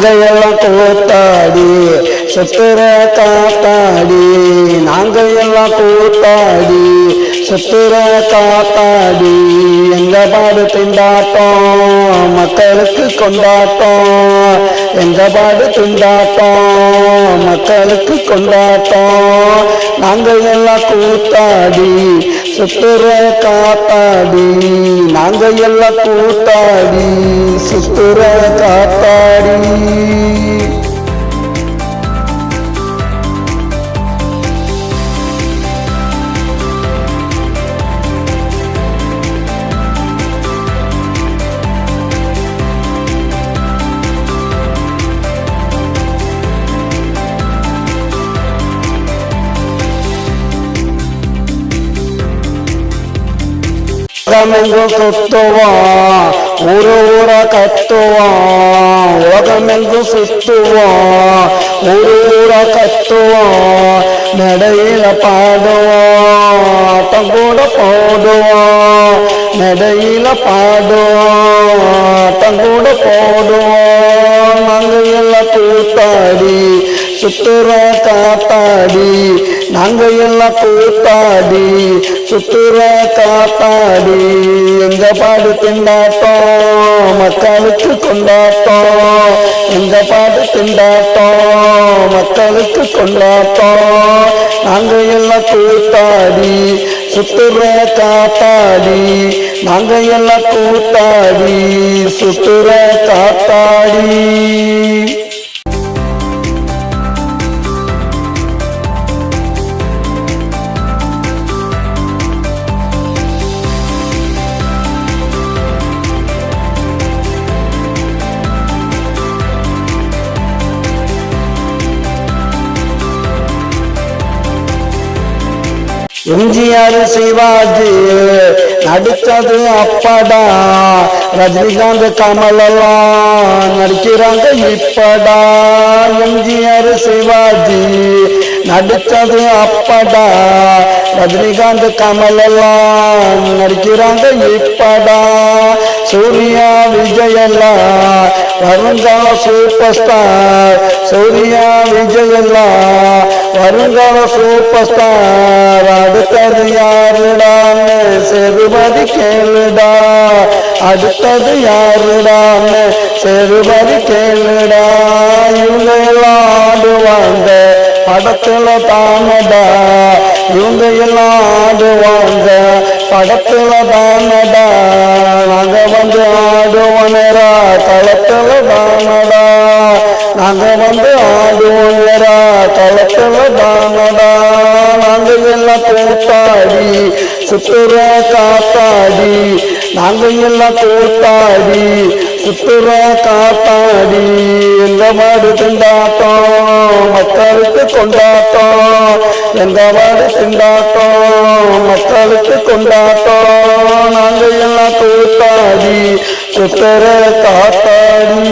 நாங்க எல்லாம் கூத்தாடி சுத்துற காத்தாடி, நாங்க எல்லாம் கூத்தாடி சுத்துற காத்தாடி. எங்க பாடு திண்டாட்டம் மக்களுக்கு கொண்டாட்டம், எங்க பாடு திண்டாட்டம் மக்களுக்கு கொண்டாட்டம். நாங்க எல்லாம் கூத்தாடி சுத்துற காத்தாடி, நாங்க எல்லாம் கூத்தாடி சுத்துற காத்தாடி. உலகமெங்கும் சுத்துவான், ஊரு ஊரா கத்துவான். உலகமெங்கும் சுத்துவான், ஊரு ஊரா கத்துவான். நடையில பாடுவான், ஆட்டம் கூட போடுவான். நடையில பாடுவான், ஆட்டம் கூட போடுவான். நாங்க எல்லாம் கூத்தாடி சுத்துற காத்தாடி, நாங்க எல்லாம் கூத்தாடி சுத்துற காத்தாடி. எங்க பாடு திண்டாட்டம் மக்களுக்கு கொண்டாட்டம், எங்க பாடு திண்டாட்டம் மக்களுக்கு கொண்டாட்டம். நாங்க எல்லாம் கூத்தாடி சுத்துற காத்தாடி, நாங்க எல்லாம் கூத்தாடி சுத்துற காத்தாடி. எம்ஜிஆர் சிவாஜி நடிச்சது அப்படா, ரஜினிகாந்த் கமலெல்லாம் நடிக்கிறாங்க இப்படா. எம்ஜிஆர் சிவாஜி நடிச்சது அப்படா, ரஜினிகாந்த் கமலெல்லாம் நடிக்கிறாங்க இப்படா. சூர்யா விஜயெல்லாம் வருங்கால சூப்பர் ஸ்டார், சூர்யா விஜயெல்லாம் வருங்கால சூப்பர் ஸ்டார். அடுத்தது யாருடான்னு சேதுபதி கேளுடா, அடுத்தது யாருடான்னு சேதுபதி கேளுடா. இவங்க எல்லாம் ஆடுவாங்க படத்துல தானடா, இவங்க எல்லாம் ஆடுவாங்க படத்துல தானடா. நாங்க வந்து ஆடுவோனரா களத்துல தானடா, நாங்க வந்து ஆடுவோனரா களத்துல தானடா. நாங்க எல்லாம் கூத்தாடி சுத்துற காத்தாடி, நாங்க எல்லாம் கூத்தாடி சுத்துற காத்தாடி. எங்க பாடு திண்டாட்டம் மக்களுக்கு கொண்டாட்டம், எங்க பாடு திண்டாட்டம் மக்களுக்கு கொண்டாட்டம். நாங்க எல்லாம் கூத்தாடி சுத்துற காத்தாடி.